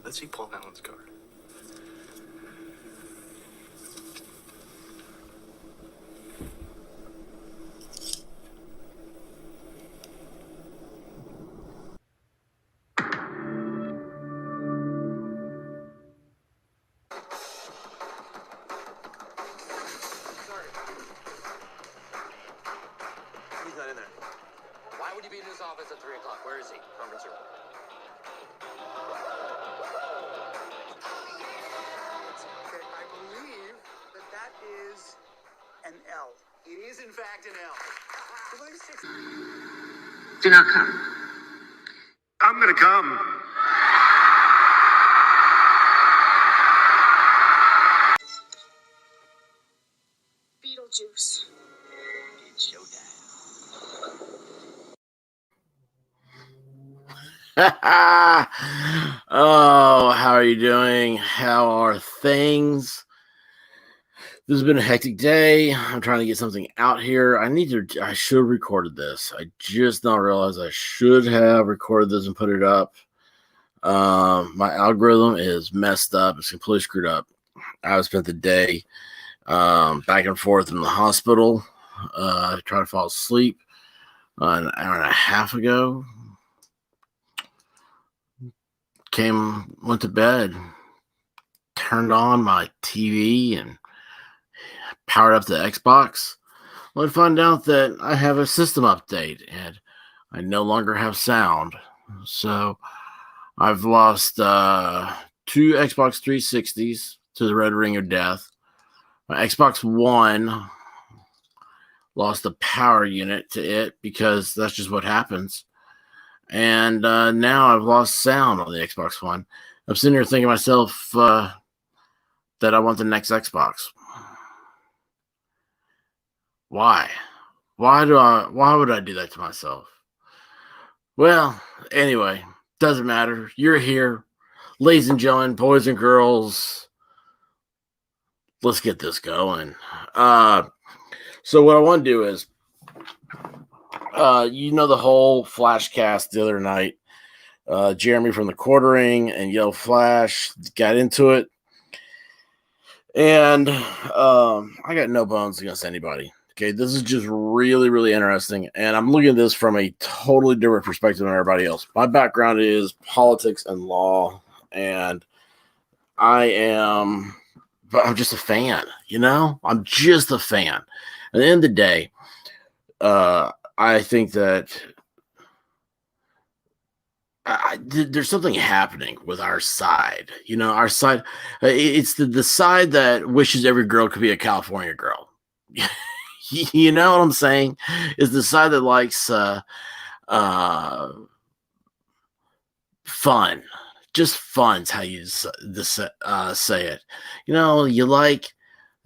Let's see Paul Allen's card. He's not in there. Why would you be in his office at 3 o'clock? Where is he? Conference room. Okay, I believe that is an L. It is, in fact, an L. Do not come. I'm gonna come. Beetlejuice. It's showtime. Oh, how are you doing? How are things? This has been a hectic day. I'm trying to get something out here. I should have recorded this. I just now realized I should have recorded this and put it up. My algorithm is messed up. It's completely screwed up. I spent the day back and forth in the hospital, trying to fall asleep an hour and a half ago. Went to bed, turned on my TV and powered up the Xbox. Well, I found out that I have a system update and I no longer have sound. So I've lost 2 Xbox 360s to the Red Ring of Death. My Xbox One lost the power unit to it because that's just what happens. And now I've lost sound on the Xbox One. I'm sitting here thinking to myself that I want the next Xbox. Why? Why would I do that to myself? Well, anyway, doesn't matter. You're here. Ladies and gentlemen, boys and girls, let's get this going. So what I want to do is, the whole FlashCast the other night. Jeremy from the Quartering and Yo Flash got into it. And I got no bones against anybody. Okay, this is just really, really interesting. And I'm looking at this from a totally different perspective than everybody else. My background is politics and law. And I'm just a fan, I'm just a fan. At the end of the day, I think that there's something happening with our side. Our side, it's the side that wishes every girl could be a California girl. You know what I'm saying? Is the side that likes fun. Just fun's how you say it. You like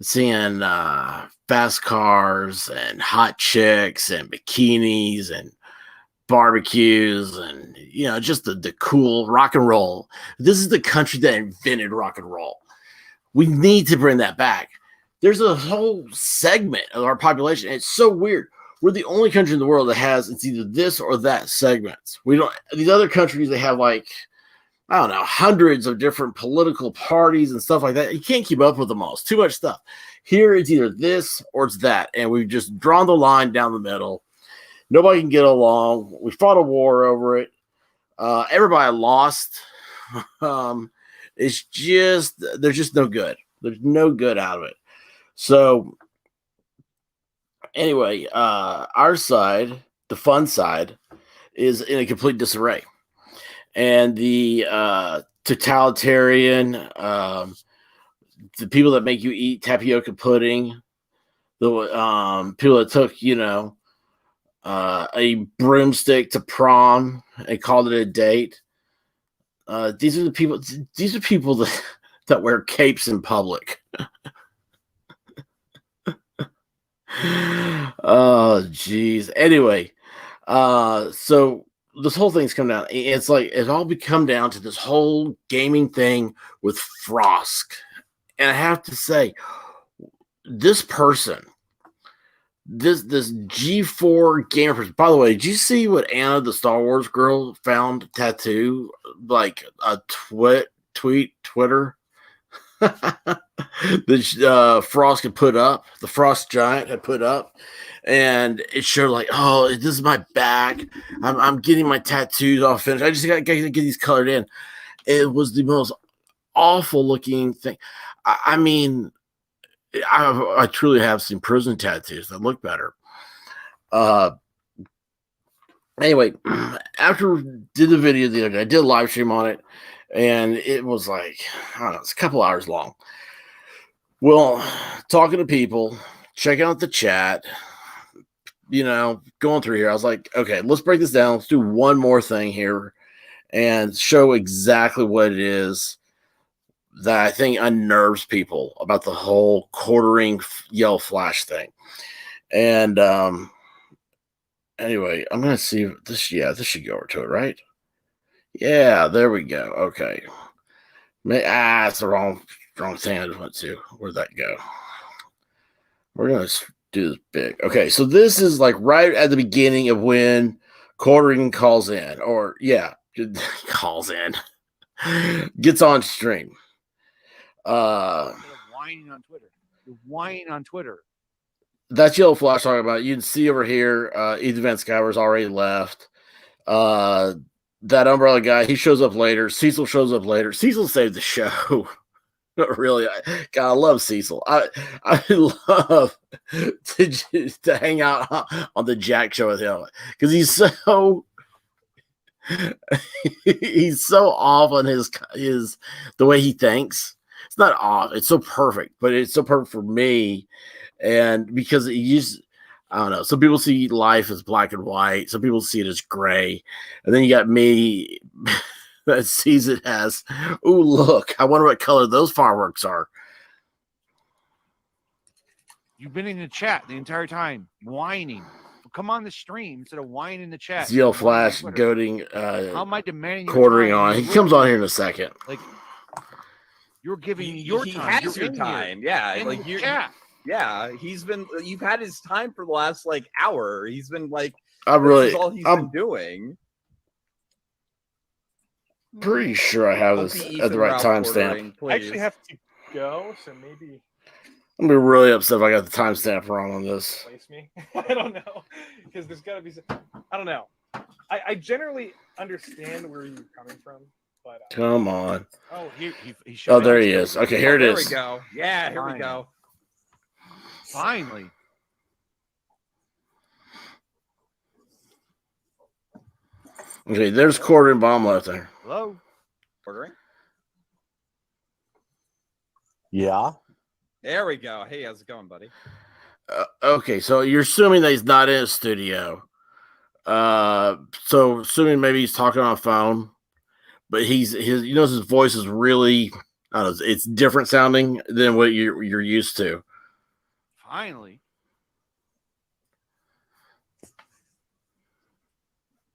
seeing fast cars and hot chicks and bikinis and barbecues and just the cool rock and roll. This is the country that invented rock and roll. We need to bring that back. There's a whole segment of our population, and it's so weird. We're the only country in the world that has it's either this or that segments. We don't. These other countries, they have hundreds of different political parties and stuff like that. You can't keep up with them all. It's too much stuff. Here, it's either this or it's that, and we've just drawn the line down the middle. Nobody can get along. We fought a war over it. Everybody lost. It's just, there's just no good. There's no good out of it. So anyway, our side, the fun side, is in a complete disarray. And the totalitarian, the people that make you eat tapioca pudding, the people that took, a broomstick to prom and called it a date. These are people that wear capes in public. Oh, geez. Anyway, so this whole thing's come down. It's like it all come down to this whole gaming thing with Frosk. And I have to say, this person, this G4 gamer person. By the way, did you see what Anna, the Star Wars girl, found tattoo? Like a Twitter that Frost had put up, the Frost Giant had put up, and it showed like, oh, this is my back. I'm getting my tattoos all finished. I just got to get these colored in. It was the most awful looking thing. I mean, I truly have seen prison tattoos that look better. Anyway, after did the video the other day, I did a live stream on it, and it was like, I don't know, it's a couple hours long. Well, talking to people, checking out the chat, going through here, I was like, okay, let's break this down. Let's do one more thing here and show exactly what it is that I think unnerves people about the whole quartering yellow flash thing. And anyway, I'm gonna see if this. Yeah, this should go over to it, right? Yeah, there we go. Okay. It's the wrong thing I just went to. Where'd that go? We're gonna do this big. Okay, so this is like right at the beginning of when quartering calls in, or calls in, gets on stream. Whining on Twitter. You're whining on Twitter. That's Yellow Flash talking about. You can see over here, Ethan Van Skyver's already left. That Umbrella guy, he shows up later. Cecil shows up later. Cecil saved the show. Really, I love Cecil. I love to hang out on the Jack show with him because he's so off on his the way he thinks. It's not off. It's so perfect, but it's so perfect for me. And because I don't know. Some people see life as black and white. Some people see it as gray. And then you got me that sees it as, ooh, look, I wonder what color those fireworks are. You've been in the chat the entire time, whining. Come on the stream instead of whining in the chat. Zeo Flash goading how am I demanding quartering on? He comes on here in a second. Like you're giving your time. Has your time. Yeah. Like you're yeah, you've had his time for the last hour. He's been like, this is all he's been doing. Pretty sure I have this at the right timestamp. I actually have to go, so maybe I'm gonna be really upset if I got the timestamp wrong on this. Place me. I don't know, because there's got to be. I don't know. I generally understand where you're coming from, but come on. Oh, he there he is. Okay, here it is. There we go. Yeah, here we go. Finally. Okay, there's quartering bomb left there. Hello? Quartering? Yeah. There we go. Hey, how's it going, buddy? Okay, so you're assuming that he's not in a studio. So assuming maybe he's talking on a phone, but his voice is really, I don't know, it's different sounding than what you're used to. Finally.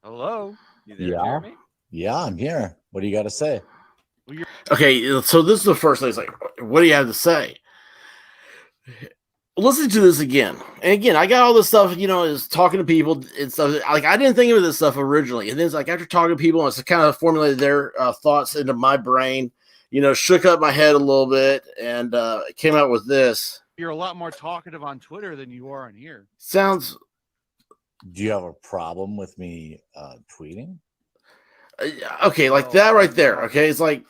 Hello? You there? Hear me? Yeah, I'm here. What do you got to say? Okay, so this is the first thing. It's like, what do you have to say? Listen to this again. And again, I got all this stuff, is talking to people and stuff. Like, I didn't think of this stuff originally. And then it's like, after talking to people, it's kind of formulated their thoughts into my brain, shook up my head a little bit and came out with this. You're a lot more talkative on Twitter than you are on here. Sounds. Do you have a problem with me tweeting? Okay, like that right there. Okay, it's like,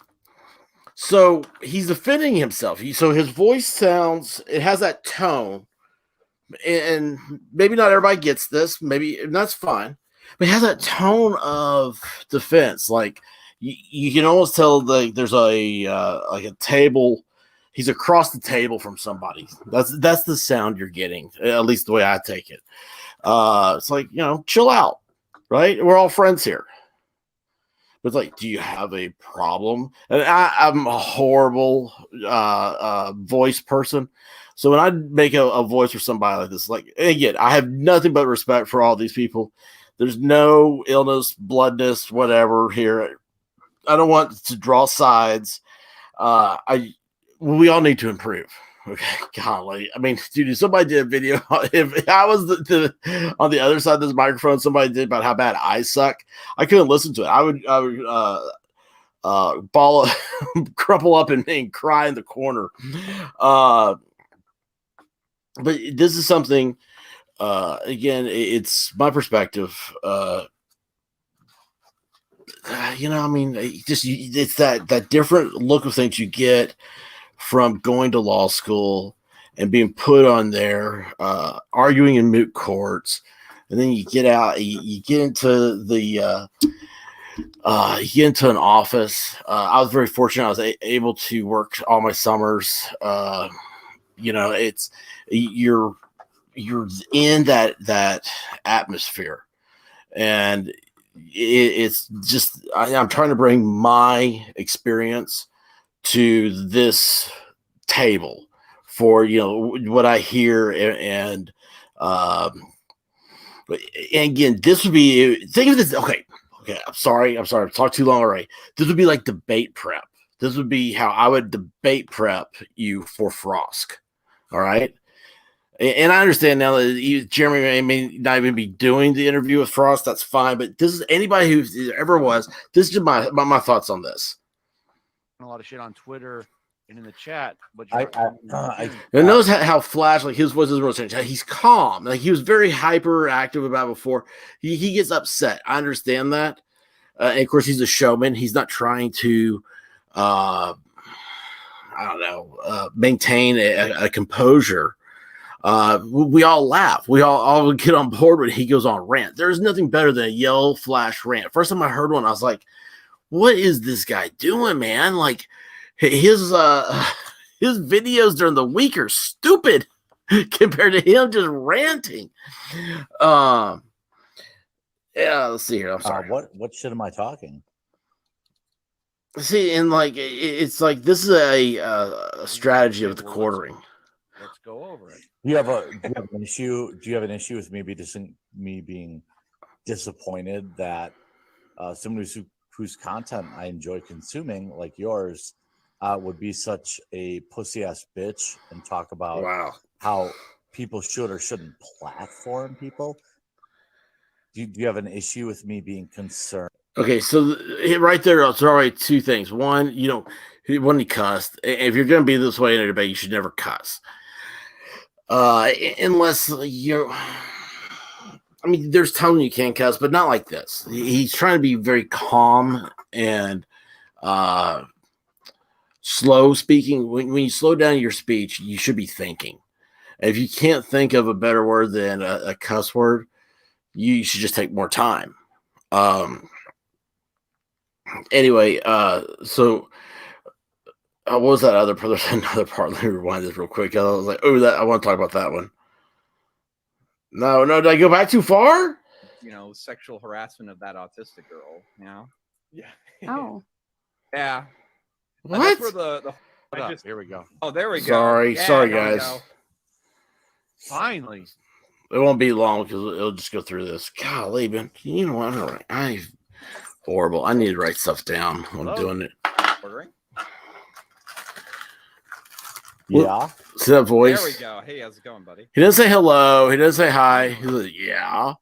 so he's defending himself. So his voice sounds, it has that tone, and maybe not everybody gets this. Maybe and that's fine, but it has that tone of defense. Like you can almost tell there's a table. He's across the table from somebody. That's the sound you're getting, at least the way I take it. It's like, chill out, right? We're all friends here. But it's like, do you have a problem? And I'm a horrible voice person. So when I make a voice for somebody like this, like, again, I have nothing but respect for all these people. There's no illness, bloodness, whatever here. I don't want to draw sides. We all need to improve. Okay, golly. I mean, dude, if somebody did a video, if I was on the other side of this microphone, somebody did about how bad I suck, I couldn't listen to it. I would ball, crumple up and cry in the corner. But this is something. Again, it's my perspective. I mean, it's that different look of things you get from going to law school and being put on there, arguing in moot courts, and then you get out, you get into the you get into an office. I was very fortunate; I was able to work all my summers. It's you're in that atmosphere, and it's just I'm trying to bring my experience to this table for what I hear and again, this would be, think of this. Okay. I'm sorry. I've talked too long already. This would be like debate prep. This would be how I would debate prep you for Frosk. All right. And I understand now that Jeremy may not even be doing the interview with Frost. That's fine. But this is anybody who ever was. This is just my thoughts on this. A lot of shit on Twitter and in the chat. But notice how Flash, like his voice is real change. He's calm. Like he was very hyperactive about before. He gets upset. I understand that. And of course, he's a showman. He's not trying to, maintain a composure. We all laugh. We all get on board when he goes on rant. There's nothing better than a yell flash rant. First time I heard one, I was like, what is this guy doing, man? Like his videos during the week are stupid compared to him just ranting. Yeah, let's see here. I'm sorry. What shit am I talking? See, and like it's like this is a strategy of the quartering. Let's go over it. Do you have an issue? Do you have an issue with me being disappointed that someone whose content I enjoy consuming, like yours, would be such a pussy ass bitch and talk about how people should or shouldn't platform people? Do you have an issue with me being concerned? Okay, so right there, it's already two things. One, when he cussed, if you're going to be this way in a debate, you should never cuss. Unless you're, I mean, there's times when you can cuss, but not like this. He's trying to be very calm and slow speaking. When you slow down your speech, you should be thinking. And if you can't think of a better word than a cuss word, you should just take more time. Anyway, so what was that other part? There's another part. Let me rewind this real quick. I was like, oh, I want to talk about that one. No, did I go back too far? Sexual harassment of that autistic girl. Yeah. Oh. Yeah. What? That's where Here we go. Oh, there we go. Sorry, guys. Finally. It won't be long because it'll just go through this. Golly, man. You know what? I'm horrible. I need to write stuff down when I'm doing it. Ordering? Yeah. See that voice? There we go. Hey, how's it going, buddy? He doesn't say hello. He doesn't say hi. He's like, yeah.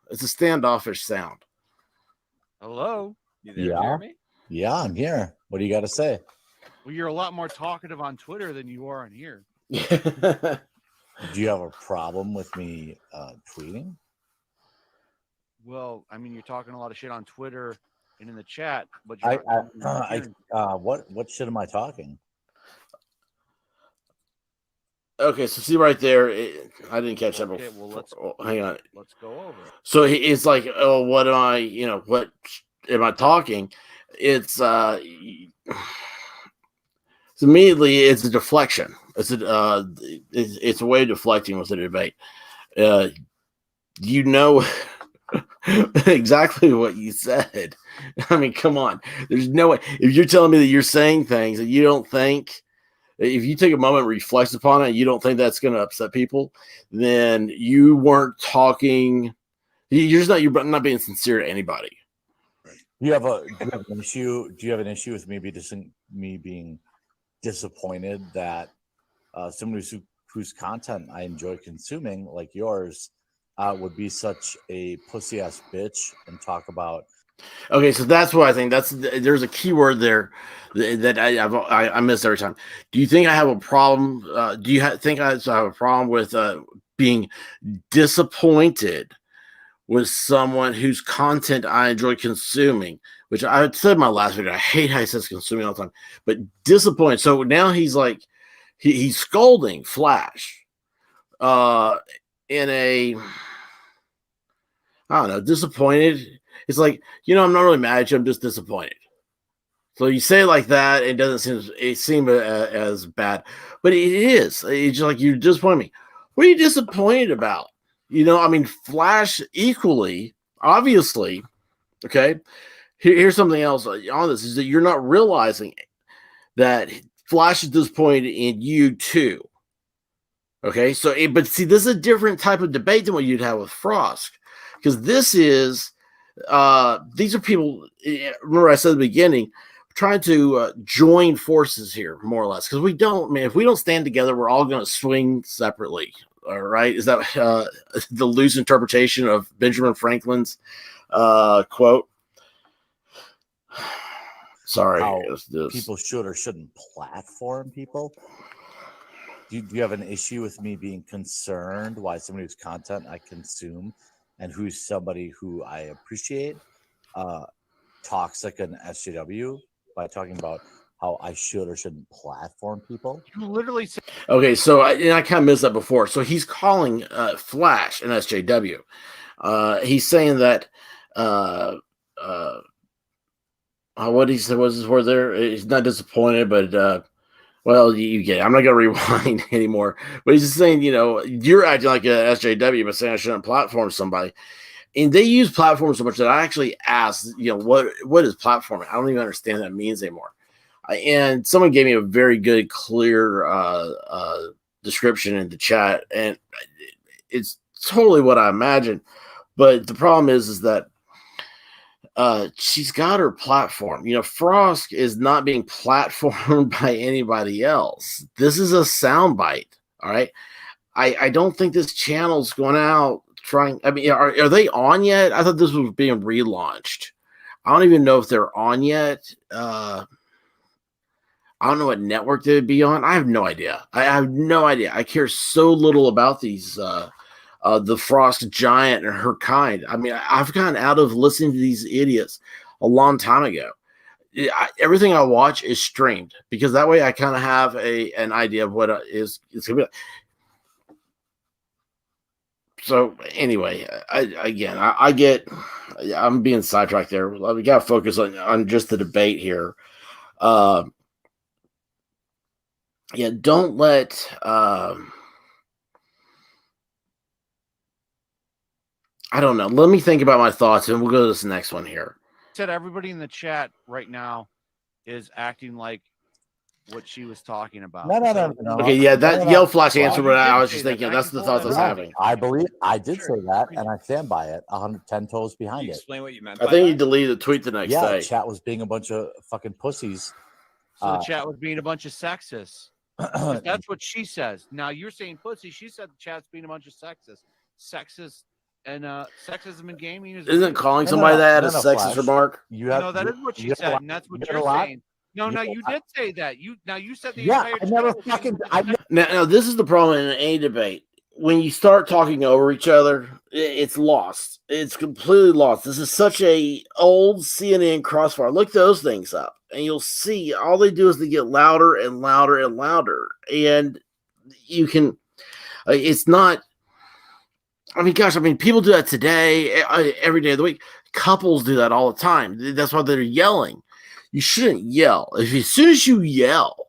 It's a standoffish sound. Hello. You there, Jeremy? Yeah, I'm here. What do you got to say? Well, you're a lot more talkative on Twitter than you are on here. Do you have a problem with me tweeting? Well, I mean, you're talking a lot of shit on Twitter and in the chat, but what shit am I talking? Okay, so see right there, I didn't catch that before. Well, hang on. Let's go over it. So it's like, oh, what am I? What am I talking? It's so immediately it's a deflection. It's a way of deflecting with the debate. Exactly what you said. I mean, come on. There's no way. If you're telling me that you're saying things that you don't think, if you take a moment and reflect upon it, and you don't think that's going to upset people, then you weren't talking. You're not being sincere to anybody. Do you have an issue? Do you have an issue with me being disappointed that someone whose content I enjoy consuming, like yours, would be such a pussy ass bitch and talk about. Okay, so that's what I think. There's a keyword there that I miss every time. Do you think I have a problem? Do you think I have a problem with being disappointed with someone whose content I enjoy consuming? Which I said in my last video, I hate how he says consuming all the time, but disappointed. So now he's like, he's scolding Flash in a, I don't know, disappointed. It's like, I'm not really mad at you. I'm just disappointed. So you say it like that, it doesn't seem as bad, but it is. It's just like, you disappoint me. What are you disappointed about? Flash equally, obviously. Okay. Here's something else on this is that you're not realizing that Flash is disappointed in you too. Okay. So, but see, this is a different type of debate than what you'd have with Frost, because this is, these are people, remember I said at the beginning, trying to join forces here, more or less, because if we don't stand together, we're all going to swing separately. All right. Is that the loose interpretation of Benjamin Franklin's quote? Sorry. How people should or shouldn't platform people. Do you have an issue with me being concerned why somebody whose content I consume and who's somebody who I appreciate talks like an SJW by talking about how I should or shouldn't platform people? You literally said. Okay, so I kind of missed that before. So he's calling Flash an SJW. He's saying that what he said was his word there. He's not disappointed, but well, you get it. I'm not going to rewind anymore. But he's just saying, you're acting like a SJW, but saying I shouldn't platform somebody. And they use platform so much that I actually asked, what is platforming? I don't even understand what that means anymore. And someone gave me a very good, clear description in the chat, and it's totally what I imagined. But the problem is that she's got her platform. Frost is not being platformed by anybody else. This is a soundbite. All right. I don't think this channel's going out trying. Are they on yet? I thought this was being relaunched. I don't even know if they're on yet. I don't know what network they would be on. I have no idea. I have no idea. I care so little about these the Frost Giant and her kind. I've gotten out of listening to these idiots a long time ago. Everything I watch is streamed because that way I kind of have an idea of what it's going to be. So anyway, I get, I'm being sidetracked there. We got to focus on just the debate here. Don't let I don't know. Let me think about my thoughts, and we'll go to this next one here. Said everybody in the chat right now is acting like what she was talking about. No. Okay, yeah, that Yellow Flash answer, but I was just thinking that's the thoughts I was having. I believe I did say that, and I stand by it. 110 toes behind it. Explain what you meant. I think you deleted the tweet the next day. Yeah, chat was being a bunch of fucking pussies. So the chat was being a bunch of sexists. That's what she says. Now you're saying pussy. She said the chat's being a bunch of sexists. Sexist. And sexism in gaming isn't calling somebody that a sexist Flash. remark. That is what she said, and that's what you're saying. No, you did say that. You said the entire. I never fucking. Now, this is the problem in any debate. When you start talking over each other, it's lost. It's completely lost. This is such a old CNN crossfire. Look those things up, and you'll see all they do is they get louder and louder and louder, and you can. It's not. People do that today, every day of the week. Couples do that all the time. That's why they're yelling. You shouldn't yell. As soon as you yell,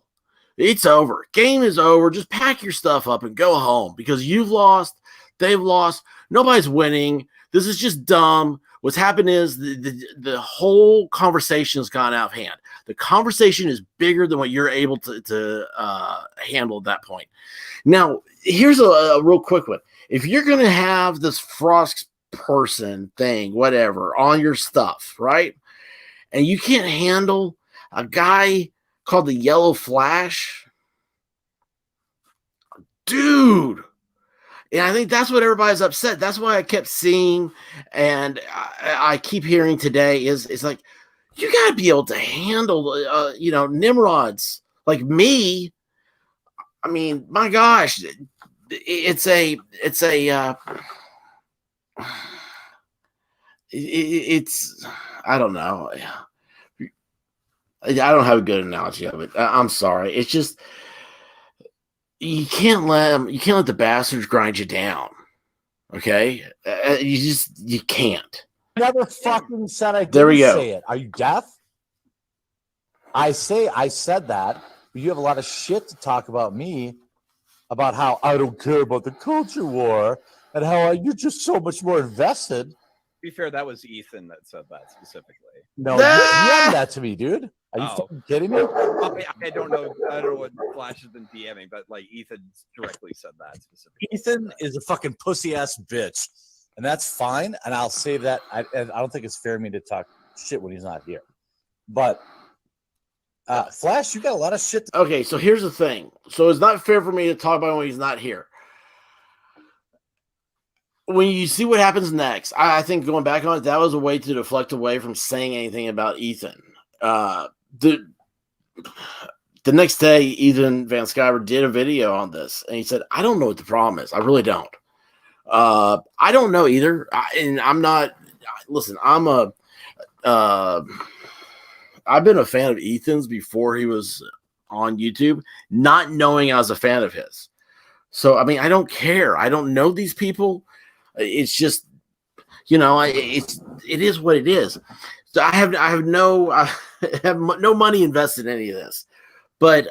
it's over. Game is over. Just pack your stuff up and go home because you've lost. They've lost. Nobody's winning. This is just dumb. What's happened is the whole conversation has gone out of hand. The conversation is bigger than what you're able to handle at that point. Now, here's a real quick one. If you're going to have this Frost person thing, whatever, on your stuff, right? And you can't handle a guy called the Yellow Flash, dude, And I think that's what everybody's upset. That's why I kept seeing, and I keep hearing today is like, you got to be able to handle, Nimrods like me. I mean, my gosh, it's I don't know. I don't have a good analogy of it. I'm sorry. It's just, you can't let the bastards grind you down. Okay, you can't. Never fucking said I There we didn't go. say it. Are you deaf? I said that, but you have a lot of shit to talk about me, about how I don't care about the culture war and how you're just so much more invested. To be fair, that was Ethan that said that specifically. No, you DM'd that to me, dude. Are you fucking kidding me? I don't know. I don't know what Flash has been DMing, but like Ethan directly said that specifically. Ethan is a fucking pussy ass bitch, and that's fine. And I'll say that. I don't think it's fair of me to talk shit when he's not here. But Flash, you got a lot of shit. Okay, so here's the thing. So it's not fair for me to talk about him when he's not here. When you see what happens next, I think going back on it, that was a way to deflect away from saying anything about Ethan. The next day, Ethan Van Sciver did a video on this, and he said, I don't know what the problem is. I really don't. I don't know either. And I'm not, listen, I've been a fan of Ethan's before he was on YouTube, not knowing I was a fan of his. So, I mean, I don't care. I don't know these people. It's just, it is what it is. So I have no money invested in any of this, but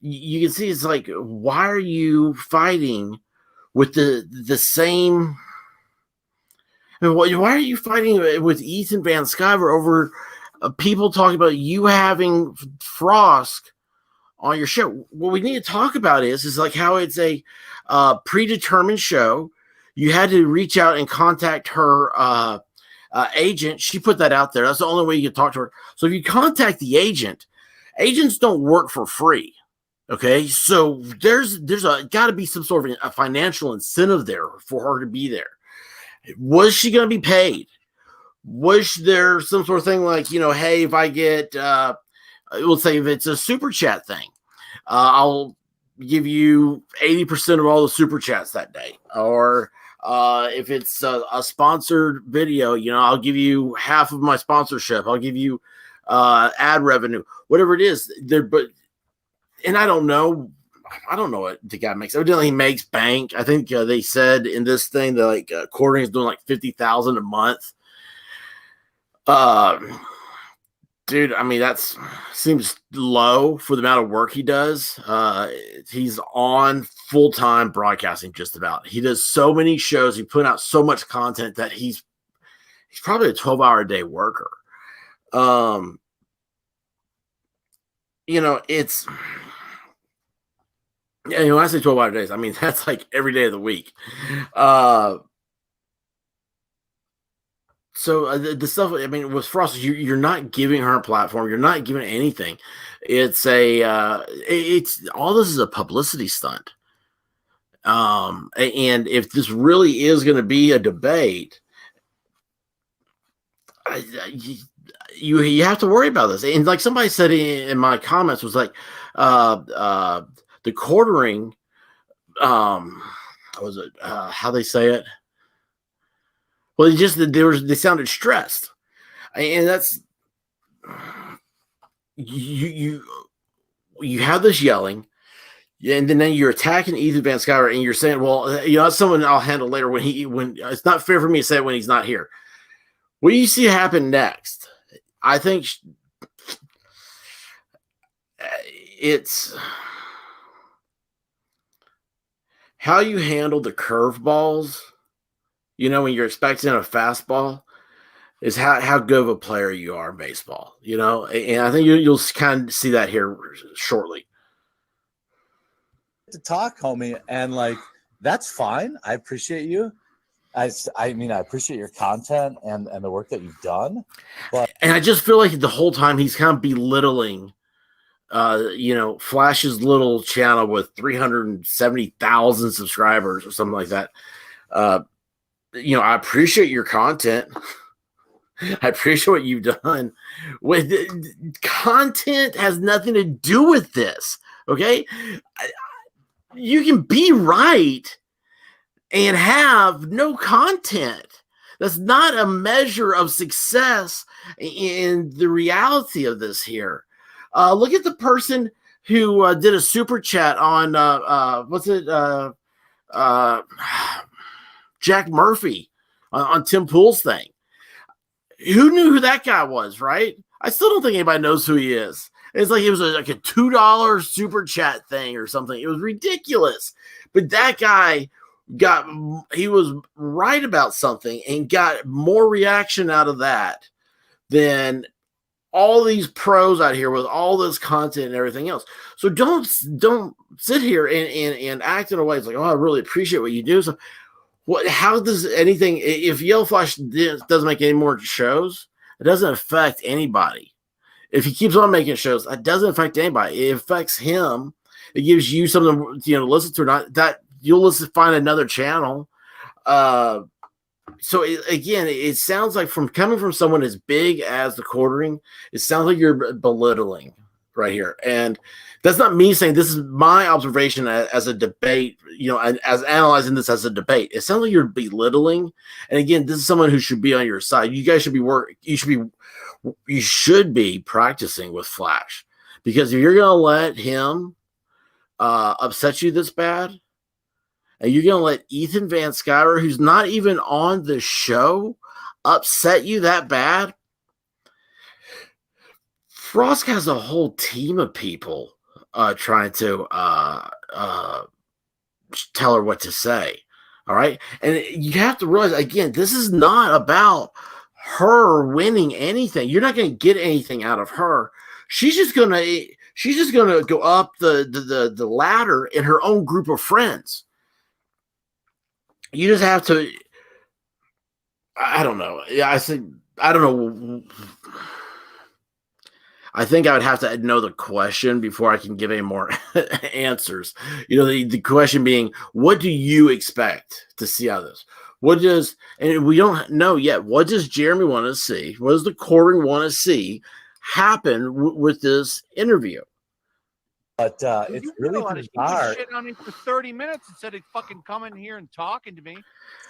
you can see it's like, why are you fighting with the same? I mean, why are you fighting with Ethan Van Sciver over people talking about you having Frosk on your show? What we need to talk about is like how it's a predetermined show. You had to reach out and contact her agent. She put that out there. That's the only way you can talk to her. So if you contact the agent, agents don't work for free. Okay, so there's got to be some sort of a financial incentive there for her to be there. Was she going to be paid? Was there some sort of thing like, hey, if I get, we'll say if it's a super chat thing, I'll give you 80% of all the super chats that day. Or if it's a sponsored video, I'll give you half of my sponsorship. I'll give you ad revenue, whatever it is there. And I don't know what the guy makes. Evidently he makes bank. I think they said in this thing that like Quartering is doing like $50,000 a month. Dude, I mean, seems low for the amount of work he does. He's on full-time broadcasting just about. He does so many shows. He put out so much content that he's probably a 12-hour a day worker. It's, when I say 12-hour days, I mean, that's like every day of the week. So the stuff, I mean, with Frost, you're not giving her a platform. You're not giving anything. It's all this is a publicity stunt. And if this really is going to be a debate, you have to worry about this. And like somebody said in my comments was like, the Quartering, was it how they say it? Well, they sounded stressed, and that's you have this yelling, and then you're attacking Ethan Van Sciver, and you're saying, well, that's someone I'll handle later when it's not fair for me to say it when he's not here. What do you see happen next? I think it's how you handle the curveballs. When you're expecting a fastball, is how good of a player you are in baseball. And I think you'll kind of see that here shortly. To talk, homie, and like that's fine. I appreciate you. I appreciate your content and the work that you've done. And I just feel like the whole time he's kind of belittling Flash's little channel with 370,000 subscribers or something like that. I appreciate your content. I appreciate what you've done. With content has nothing to do with this. Okay, you can be right and have no content. That's not a measure of success in the reality of this here. Look at the person who did a super chat on Jack Murphy on Tim Pool's thing. Who knew who that guy was, right? I still don't think anybody knows who he is. It's like it was like a $2 super chat thing or something. It was ridiculous. But that guy he was right about something and got more reaction out of that than all these pros out here with all this content and everything else. So don't sit here and act in a way it's like, oh, I really appreciate what you do. So how does anything, if Yellow Flash doesn't make any more shows, it doesn't affect anybody. If he keeps on making shows, that doesn't affect anybody. It affects him. It gives you something to listen to or not. That you'll find another channel. So it sounds like coming from someone as big as the Quartering, it sounds like you're belittling right here. And that's not me saying, this is my observation as a debate, as analyzing this as a debate. It sounds like you're belittling. And again, this is someone who should be on your side. You guys should be practicing with Flash, because if you're going to let him upset you this bad, and you're going to let Ethan Van Sciver, who's not even on the show, upset you that bad? Frost has a whole team of people trying to tell her what to say. All right. And you have to realize, again, this is not about her winning anything. You're not going to get anything out of her. She's just going to go up the ladder in her own group of friends. You just have to, I don't know. Yeah, I don't know. I think I would have to know the question before I can give any more answers. The question being, what do you expect to see out of this? And we don't know yet, what does Jeremy want to see? What does the Quartering want to see happen with this interview? But it's really bizarre. You shitting on me for 30 minutes instead of fucking coming here and talking to me.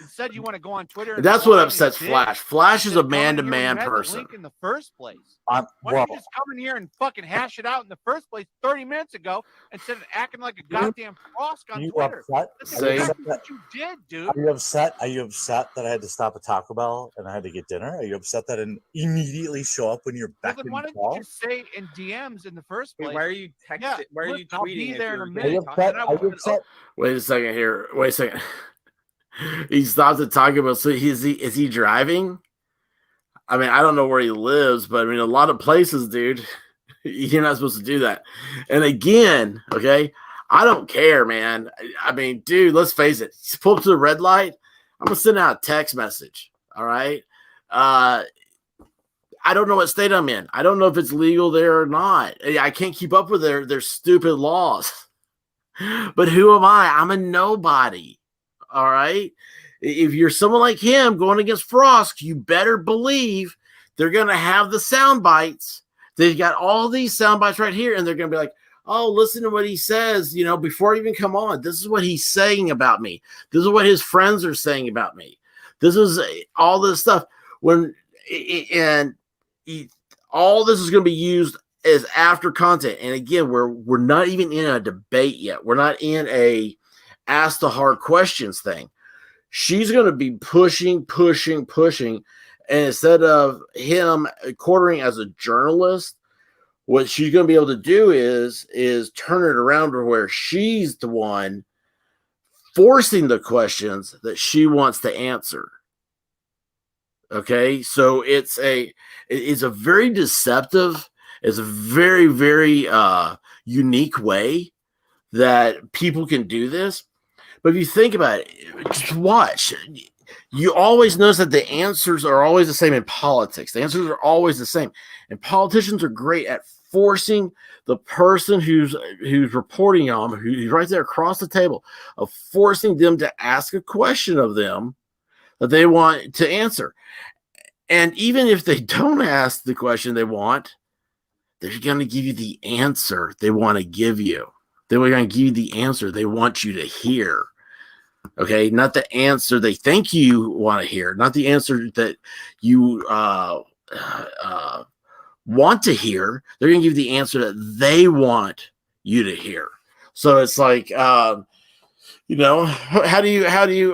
Instead, you want to go on Twitter. That's what upsets Flash. Flash is a man-to-man person. Link in the first place. Why don't you just come in here and fucking hash it out in the first place 30 minutes ago instead of acting like a goddamn frosk on Twitter? That's exactly what you did, dude. Are you upset? Are you upset that I had to stop at Taco Bell and I had to get dinner? Are you upset that I didn't immediately show up when you're back in the call? Why didn't you just say in DMs in the first place? Why are you texting? Yeah, why are you tweeting? I'll be there in a minute. Are you upset? Wait a second here. Wait a second. He stopped at Taco Bell. So is he driving? I mean, I don't know where he lives, but I mean, a lot of places, dude, you're not supposed to do that. And again, okay, I don't care, man. I mean, dude, let's face it. Pull up to the red light. I'm gonna send out a text message. All right. I don't know what state I'm in. I don't know if it's legal there or not. I can't keep up with their stupid laws. But who am I? I'm a nobody. All right. If you're someone like him going against Frost, you better believe they're going to have the sound bites. They've got all these sound bites right here, and they're going to be like, oh, listen to what he says, before I even come on. This is what he's saying about me. This is what his friends are saying about me. This is all this stuff. All this is going to be used as after content. And again, we're not even in a debate yet. We're not in a ask the hard questions thing. She's going to be pushing. And instead of him Quartering as a journalist, what she's going to be able to do is turn it around to where she's the one forcing the questions that she wants to answer. Okay, so it's a very deceptive, it's a very, very unique way that people can do this. But if you think about it, just watch. You always notice that the answers are always the same in politics. The answers are always the same. And politicians are great at forcing the person who's reporting on them, who's right there across the table, of forcing them to ask a question of them that they want to answer. And even if they don't ask the question they want, they're going to give you the answer they want to give you. They're going to give you the answer they want you to hear. Okay, not the answer they think you want to hear, not the answer that you want to hear. They're going to give you the answer that they want you to hear. So it's like, how do you,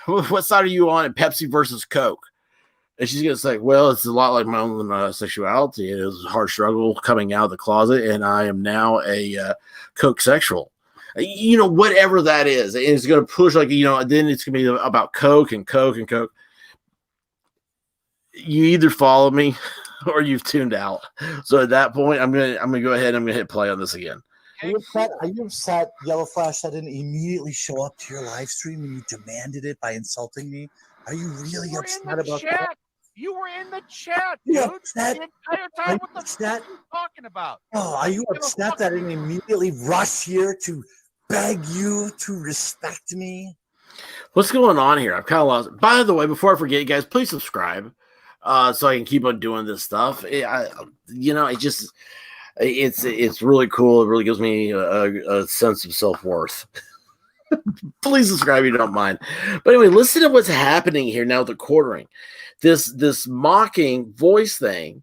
what side are you on at Pepsi versus Coke? And she's going to say, well, it's a lot like my own sexuality. It was a hard struggle coming out of the closet, and I am now a Coke sexual. Whatever that is. And it's going to push, then it's going to be about Coke and Coke and Coke. You either follow me or you've tuned out. So at that point, I'm gonna go ahead and I'm going to hit play on this again. Are you upset, Yellow Flash, that didn't immediately show up to your live stream and you demanded it by insulting me? Are you really upset about that? You were in the chat, dude. Upset? The entire time. What the fuck are you talking about? Oh, are you upset that I didn't immediately rush here to beg you to respect me? What's going on here? I'm kind of lost. By the way, before I forget, guys, please subscribe so I can keep on doing this stuff. It's really cool. It really gives me a sense of self-worth. Please subscribe if you don't mind. But anyway, listen to what's happening here now with the quartering. This mocking voice thing.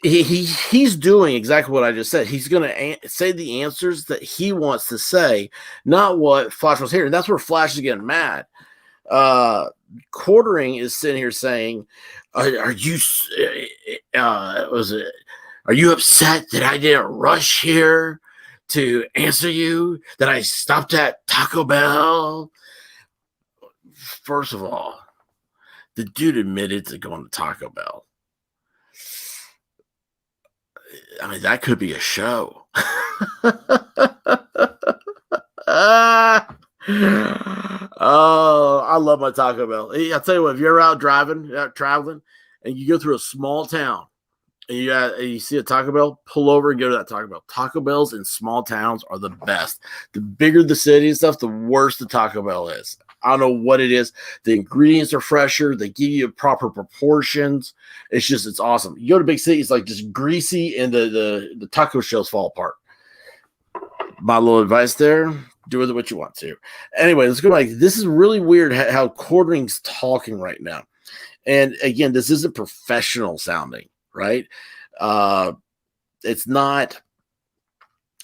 He's doing exactly what I just said. He's going to say the answers that he wants to say, not what Flash was hearing. That's where Flash is getting mad. Quartering is sitting here saying, "Are you upset that I didn't rush here to answer you? That I stopped at Taco Bell?" First of all, the dude admitted to going to Taco Bell. I mean, that could be a show. Oh, I love my Taco Bell. I'll tell you what, if you're out traveling, and you go through a small town, and you see a Taco Bell, pull over and go to that Taco Bell. Taco Bells in small towns are the best. The bigger the city and stuff, the worse the Taco Bell is. I don't know what it is. The ingredients are fresher. They give you proper proportions. It's awesome. You go to big cities, like just greasy, and the taco shells fall apart. My little advice there: do with it what you want to. Anyway, let's go back. This is really weird how Quartering's talking right now. And again, this isn't professional sounding, right? It's not.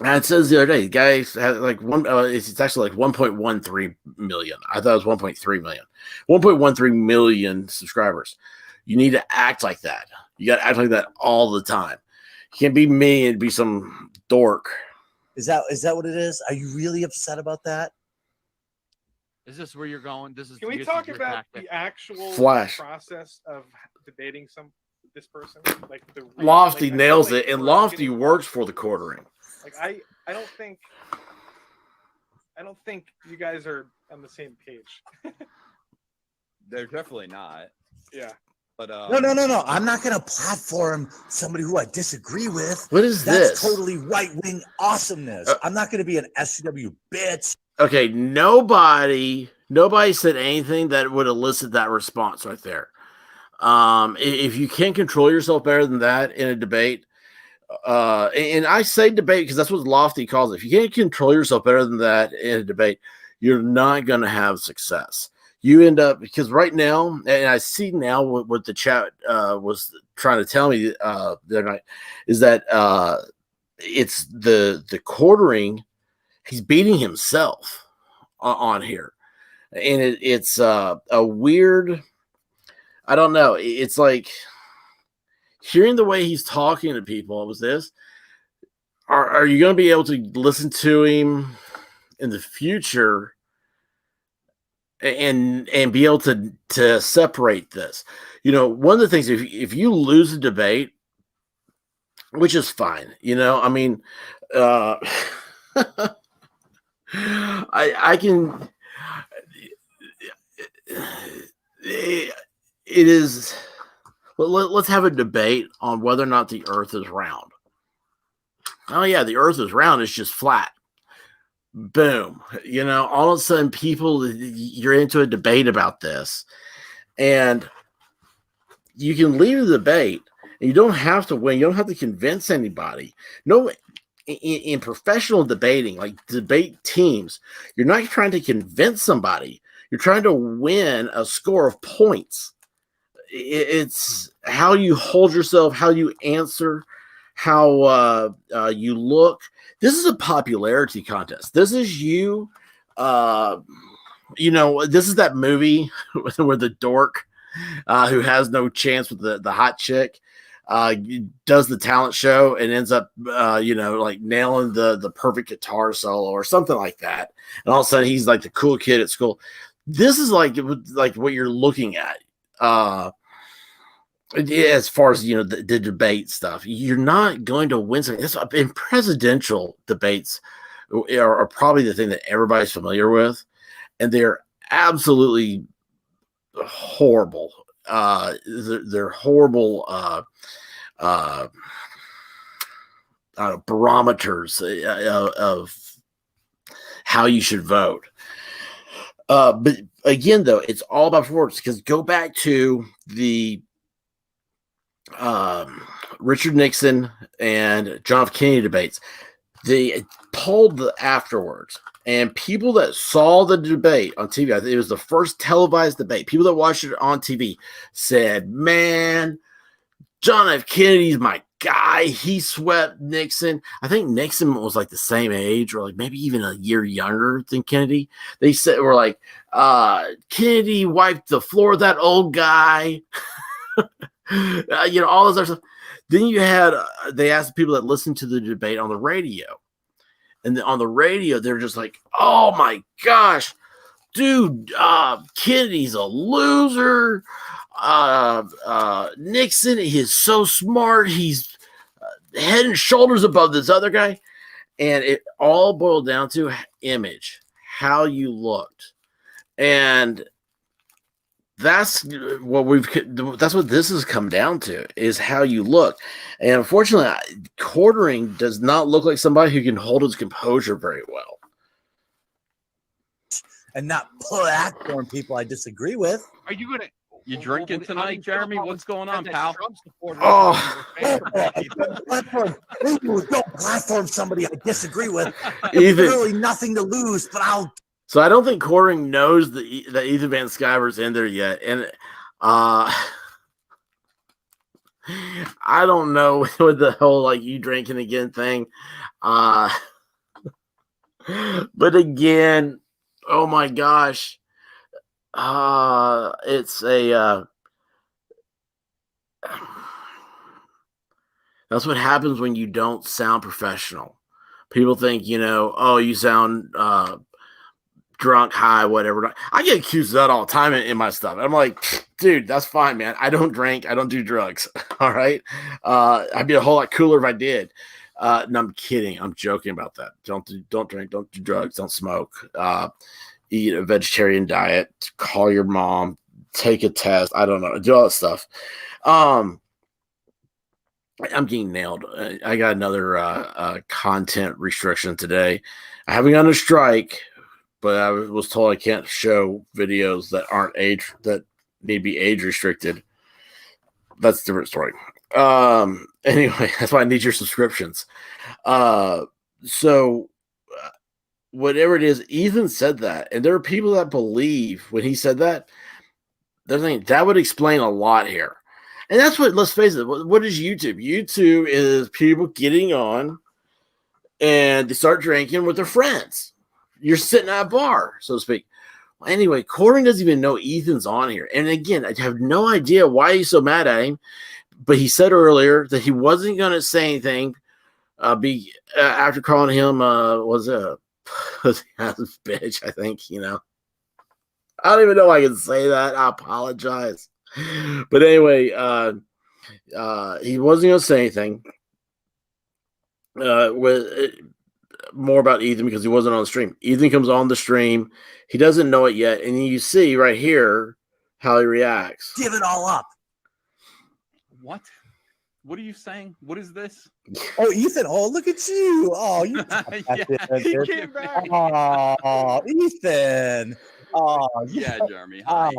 And it says the other day, guys had like it's actually like 1.13 million. I thought it was 1.3 million. 1.13 million subscribers. You need to act like that. You got to act like that all the time. You can't be me and be some dork. Is that what it is? Are you really upset about that? Is this where you're going? Can we talk about the actual Flash process of debating this person? Like Lofty nails it, and Lofty works for the Quartering. Like I don't think you guys are on the same page. They're definitely not. Yeah. But No. I'm not gonna platform somebody who I disagree with. What is this? That's totally right-wing awesomeness. I'm not gonna be an SCW bitch. Okay, nobody said anything that would elicit that response right there. If you can't control yourself better than that in a debate, and I say debate because that's what Lofty calls it. If you can't control yourself better than that in a debate, you're not going to have success. You end up, because right now, and I see now what the chat was trying to tell me the other night, is that it's the Quartering. He's beating himself on here, and it's a weird. I don't know. It's like hearing the way he's talking to people. Was this? Are you going to be able to listen to him in the future and be able to separate this? One of the things, if you lose a debate, which is fine, I mean, I can. It is. let's have a debate on whether or not the Earth is round. Oh yeah, the Earth is round. It's just flat. Boom. All of a sudden, you're into a debate about this, and you can leave the debate. And you don't have to win. You don't have to convince anybody. No. In professional debating, like debate teams, you're not trying to convince somebody. You're trying to win a score of points. It's how you hold yourself, how you answer, how you look. This is a popularity contest. This is you. This is that movie where the dork who has no chance with the hot chick does the talent show and ends up, like nailing the perfect guitar solo or something like that. And all of a sudden he's like the cool kid at school. This is like what you're looking at. As far as, the debate stuff, you're not going to win something. In presidential debates are probably the thing that everybody's familiar with. And they're absolutely horrible. They're horrible barometers of how you should vote. But again, though, it's all about performance, because go back to the Richard Nixon and John F. Kennedy debates. They polled afterwards, and people that saw the debate on TV, I think it was the first televised debate, people that watched it on TV said, man, John F. Kennedy's my guy. He swept Nixon. I think Nixon was like the same age, or like maybe even a year younger than Kennedy. They said, we're like, Kennedy wiped the floor with that old guy. All this other stuff. Then you had, they asked the people that listened to the debate on the radio. And on the radio, they're just like, oh my gosh, dude, Kennedy's a loser. Nixon is so smart. He's head and shoulders above this other guy. And it all boiled down to image, how you looked. And that's what this has come down to, is how you look. And unfortunately, quartering does not look like somebody who can hold his composure very well. And not platform people I disagree with. Are you gonna? You drinking tonight, Jeremy? What's going on, pal? Oh, don't platform somebody I disagree with. Ethan, really nothing to lose, but I'll. So I don't think quartering knows that Ethan Van Sciver's in there yet, and I don't know with the whole like you drinking again thing. But again, oh my gosh. It's a that's what happens when you don't sound professional. People think, oh, you sound drunk, high, whatever. I get accused of that all the time in my stuff. I'm like, dude, that's fine, man. I don't drink. I don't do drugs. All right. I'd be a whole lot cooler if I did. No, I'm kidding. I'm joking about that. Don't drink. Don't do drugs. Don't smoke. Eat a vegetarian diet. Call your mom. Take a test. I don't know. Do all that stuff. I'm getting nailed. I got another content restriction today. I haven't gone on strike, but I was told I can't show videos that aren't that need to be age restricted. That's a different story. Anyway, that's why I need your subscriptions. So whatever it is, Ethan said that, and there are people that believe when he said that. They're thinking that would explain a lot here, and that's what. Let's face it. What is YouTube? YouTube is people getting on, and they start drinking with their friends. You're sitting at a bar, so to speak. Well, anyway, Corbin doesn't even know Ethan's on here. And again, I have no idea why he's so mad at him. But he said earlier that he wasn't going to say anything after calling him was a bitch, I think, I don't even know if I can say that. I apologize. But anyway, he wasn't going to say anything. More about Ethan because he wasn't on the stream. Ethan comes on the stream. He doesn't know it yet. And you see right here how he reacts. Give it all up. What? What are you saying? What is this? Oh, Ethan! Oh, look at you! Oh, you he came back. Oh, Ethan! Oh, yeah, Jeremy. Hi.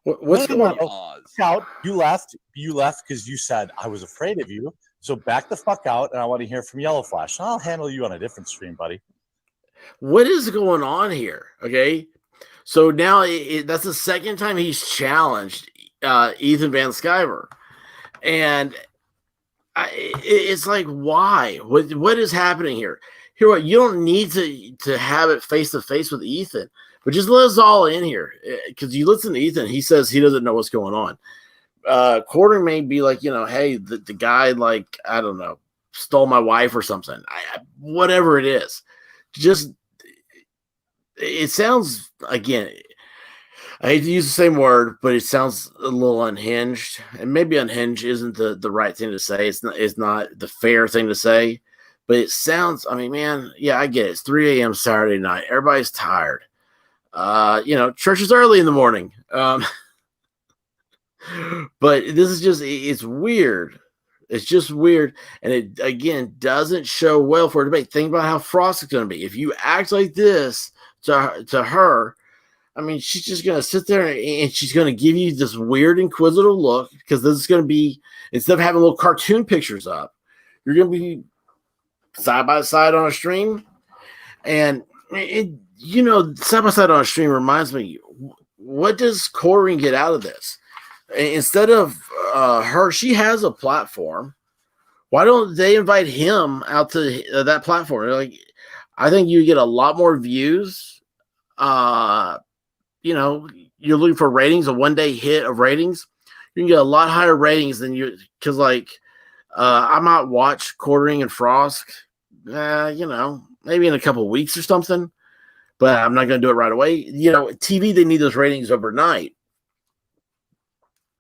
What's going on? Out! You left. You left because you said I was afraid of you. So back the fuck out, and I want to hear from Yellow Flash. I'll handle you on a different stream, buddy. What is going on here? Okay, so now that's the second time he's challenged Ethan Van Sciver, and it's like, why? What is happening here? Here, what? You don't need to have it face to face with Ethan, but just let us all in here, because you listen to Ethan. He says he doesn't know what's going on. Quarter may be like, hey, the guy, like, I don't know, stole my wife or something. Whatever it is, just it sounds, again, I hate to use the same word, but it sounds a little unhinged. And maybe unhinged isn't the right thing to say. It's not the fair thing to say, but it sounds, I mean, man, yeah, I get it. It's 3 a.m. Saturday night. Everybody's tired. Church is early in the morning. But this is just, it's weird. It's just weird. And it, again, doesn't show well for a debate. Think about how Frost is going to be. If you act like this to her, I mean, she's just going to sit there and she's going to give you this weird inquisitive look, because this is going to be, instead of having little cartoon pictures up, you're going to be side by side on a stream. And side by side on a stream reminds me, what does Corey get out of this? Instead of her, she has a platform. Why don't they invite him out to that platform? Like, I think you get a lot more views. You're looking for ratings, a one-day hit of ratings. You can get a lot higher ratings than you, because I might watch Quartering and Frost, maybe in a couple of weeks or something, but I'm not going to do it right away. TV, they need those ratings overnight.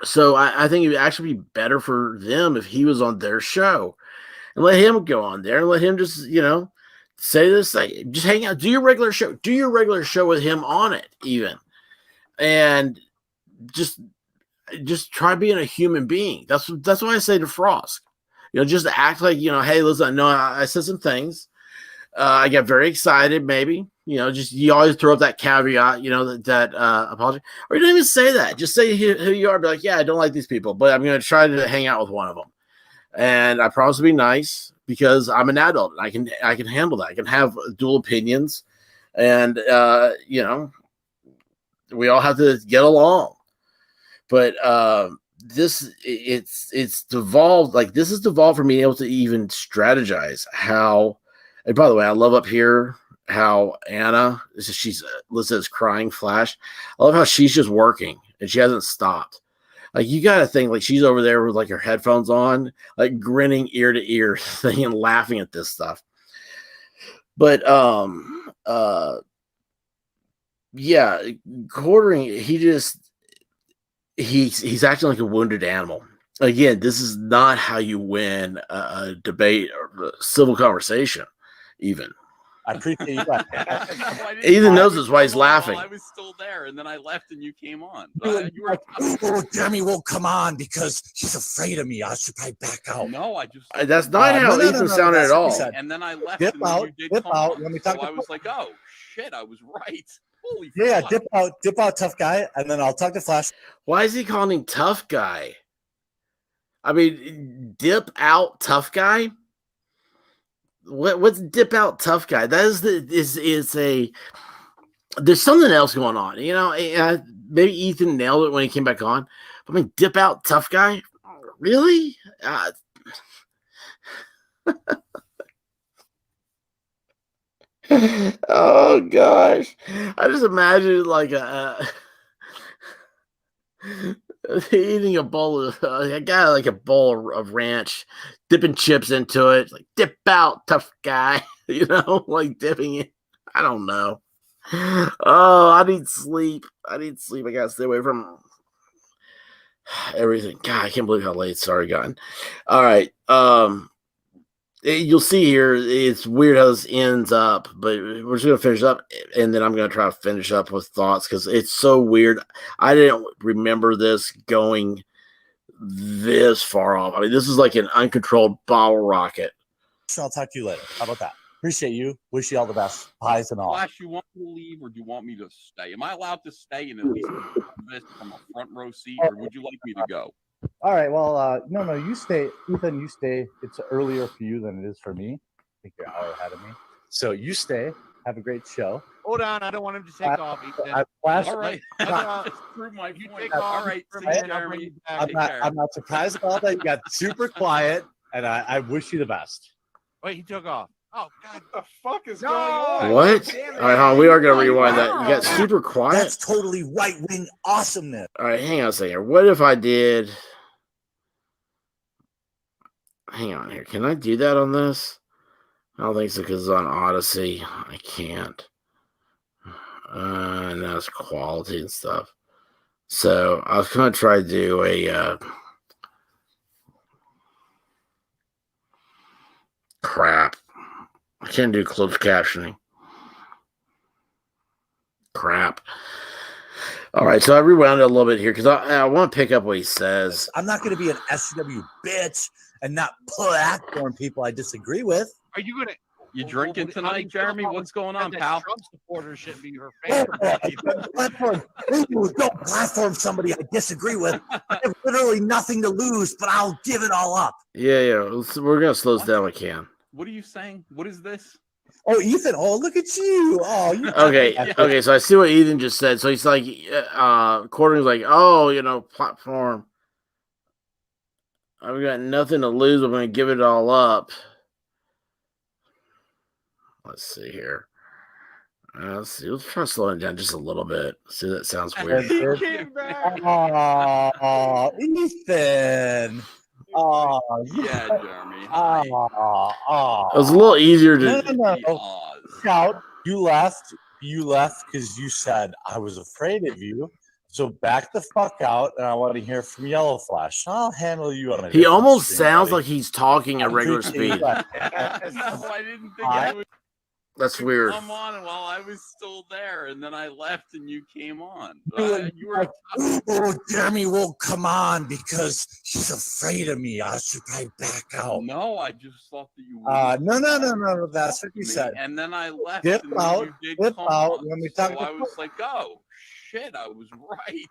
So I think it would actually be better for them if he was on their show and let him go on there and let him just, say this, just hang out, do your regular show with him on it even. And just try being a human being. That's what I say to Frost. Just act like, hey, listen, I know I said some things. I got very excited, maybe. You always throw up that caveat, that apology. Or you don't even say that. Just say who you are. Be like, yeah, I don't like these people, but I'm going to try to hang out with one of them. And I promise to be nice, because I'm an adult. And I can handle that. I can have dual opinions. And, we all have to get along. But it's devolved. Like, this has devolved from being able to even strategize how. And by the way, I love up here how Anna, she's listed as crying Flash. I love how she's just working and she hasn't stopped. Like, you got to think, like, she's over there with like her headphones on, like grinning ear to ear thing and laughing at this stuff. But yeah, Quartering, he's acting like a wounded animal. Again, this is not how you win a debate or a civil conversation. Even I appreciate you. Ethan knows this why he's laughing. I was still there, and then I left, and you came on. You were Jeremy won't come on because he's afraid of me. I should probably back out. No, I just that's not how Ethan sounded at all. And then I left. Dip out. Dip out. Let me talk. So I was like, oh shit, I was right. Holy yeah, fuck. dip out, tough guy, and then I'll talk to Flash. Why is he calling him tough guy? I mean, dip out, tough guy. What's dip out, tough guy? That is there's something else going on. Maybe Ethan nailed it when he came back on. I mean, dip out, tough guy. Really? Oh gosh, I just imagine like eating a bowl of a guy like a bowl of ranch, dipping chips into it, like dip out, tough guy, like dipping it. I don't know. Oh, I need sleep. I gotta stay away from everything. God, I can't believe how late it's already gotten. All right. You'll see here, it's weird how this ends up, but we're just going to finish up, and then I'm going to try to finish up with thoughts, because it's so weird. I didn't remember this going this far off. I mean, this is like an uncontrolled bottle rocket. I'll talk to you later. How about that? Appreciate you. Wish you all the best. Pies and all. Flash, you want me to leave or do you want me to stay? Am I allowed to stay and at least this from a front row seat, or would you like me to go? All right. Well, no, you stay. Ethan, you stay. It's earlier for you than it is for me. I think you're an hour ahead of me. So you stay. Have a great show. Hold on. I don't want him to take off, Ethan. All right. Just prove my point. All right. See you, Jeremy. I'm not surprised about that. You got super quiet, and I wish you the best. Wait, he took off. Oh, God. What the fuck is going on? What? All right, hold on, we are going to rewind that. You got super quiet? That's totally right-wing awesomeness. All right, hang on a second. What if I did... Hang on here. Can I do that on this? I don't think so because it's on Odyssey. I can't. And that's quality and stuff. So I was going to try to do a... crap. I can't do closed captioning. Crap. All right, so I rewound it a little bit here because I want to pick up what he says. I'm not going to be an SW bitch and not platform people I disagree with. Are you going to... You drinking tonight, Jeremy? What's going on, pal? Trump supporters should be your favorite. Don't platform somebody I disagree with. I have literally nothing to lose, but I'll give it all up. Yeah. We're going to slow this down when we can. What are you saying? What is this? Oh, Ethan. Oh, look at you. Oh, you. Okay. So I see what Ethan just said. So he's like, Quarter's like, oh, platform. I've got nothing to lose. I'm going to give it all up. Let's see here. Let's see. Let's try to slow it down just a little bit. See, that sounds weird. He came back. Oh, Ethan. Oh, yeah, Jeremy. It was a little easier to. No. Scout, you left because you said I was afraid of you. So back the fuck out, and I want to hear from Yellow Flash. I'll handle you on a. He almost sounds like he's talking at regular speed. No, I didn't think I would. That's weird. Come on, while I was still there, and then I left, and you came on. You were Jeremy won't come on because he's afraid of me. I should probably back out. No, I just thought that you. No. That's what you said. And then I left. Dip and out. Dip out. When we talk. So I was like, oh shit, I was right.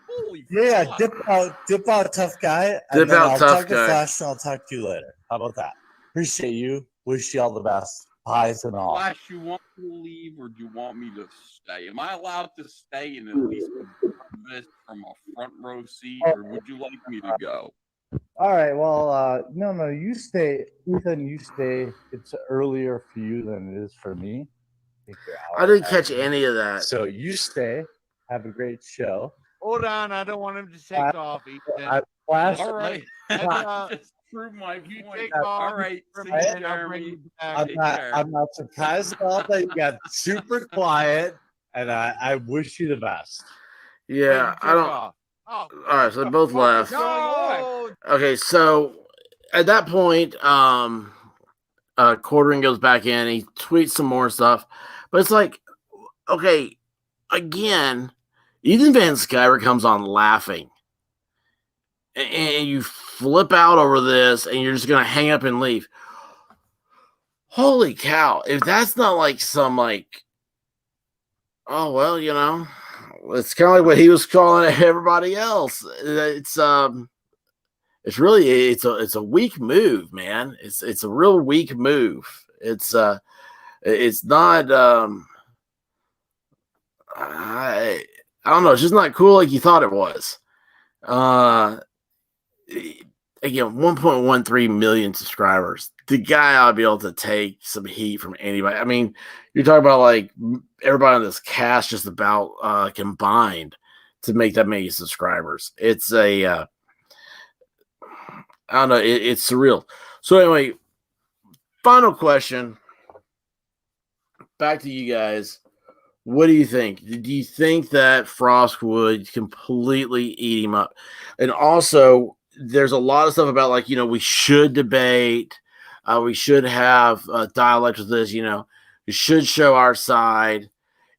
Holy. Yeah, fuck. dip out, tough guy. Dip out, I'll tough talk guy. To Flash, and I'll talk to you later. How about that? Appreciate you. Wish you all the best. Pies and all. Flash, you want me to leave or do you want me to stay? Am I allowed to stay and at least this from a front row seat, or would you like me to go? All right. Well, no, you stay. Ethan, you stay. It's earlier for you than it is for me. I didn't catch any of that. So you stay. Have a great show. Hold on. I don't want him to take off, Ethan. Flash. All right. Just prove my point. All right. See you, Jeremy. I'm not surprised about that. You got super quiet, and I wish you the best. Yeah, I don't. All right, so they both left. No! Okay, so at that point, Quartering goes back in. He tweets some more stuff, but it's like, okay, again, Ethan Van Sciver comes on laughing, and you flip out over this, and you're just gonna hang up and leave. Holy cow! If that's not like some oh well, it's kind of like what he was calling everybody else. It's really it's a weak move, man. It's a real weak move. It's not. I don't know. It's just not cool like you thought it was. Again, 1.13 million subscribers. The guy ought to be able to take some heat from anybody. I mean, you're talking about like everybody on this cast just about combined to make that many subscribers. It's I don't know. It's surreal. So anyway, final question. Back to you guys. What do you think? Do you think that Frost would completely eat him up? And also, there's a lot of stuff about we should debate. We should have dialect with this. We should show our side.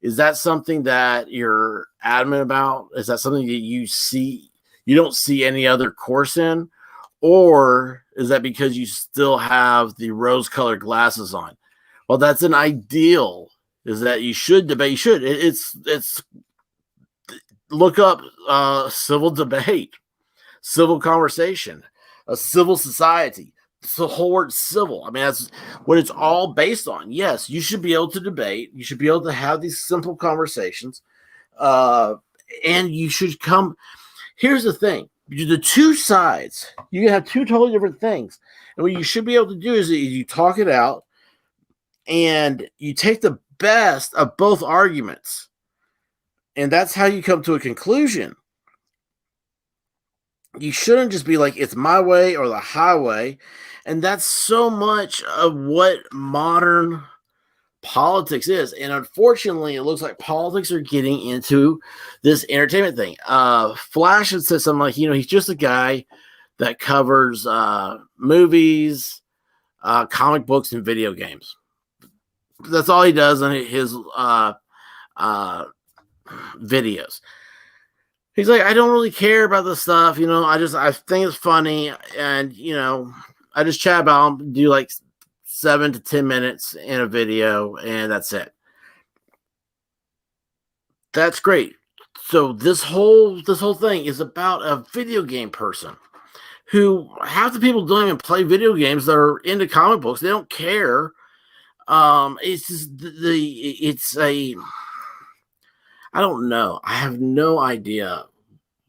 Is that something that you're adamant about? Is that something that you see you don't see any other course in? Or is that because you still have the rose-colored glasses on? Well, that's an ideal, is that you should debate. You should. It's look up civil debate, civil conversation, a civil society. It's the whole word civil. I mean, that's what it's all based on. Yes, you should be able to debate. You should be able to have these simple conversations. And you should come. Here's the thing. The two sides, you have two totally different things. And what you should be able to do is you talk it out and you take the best of both arguments. And that's how you come to a conclusion. You shouldn't just be like, it's my way or the highway. And that's so much of what modern politics is. And unfortunately, it looks like politics are getting into this entertainment thing. Flash had said something like, he's just a guy that covers movies, comic books, and video games. That's all he does in his videos. He's like, I don't really care about this stuff. I think it's funny. And, I just chat about them, do like 7 to 10 minutes in a video, and that's it. That's great. So this whole thing is about a video game person who half the people don't even play video games that are into comic books. They don't care. It's just I don't know. I have no idea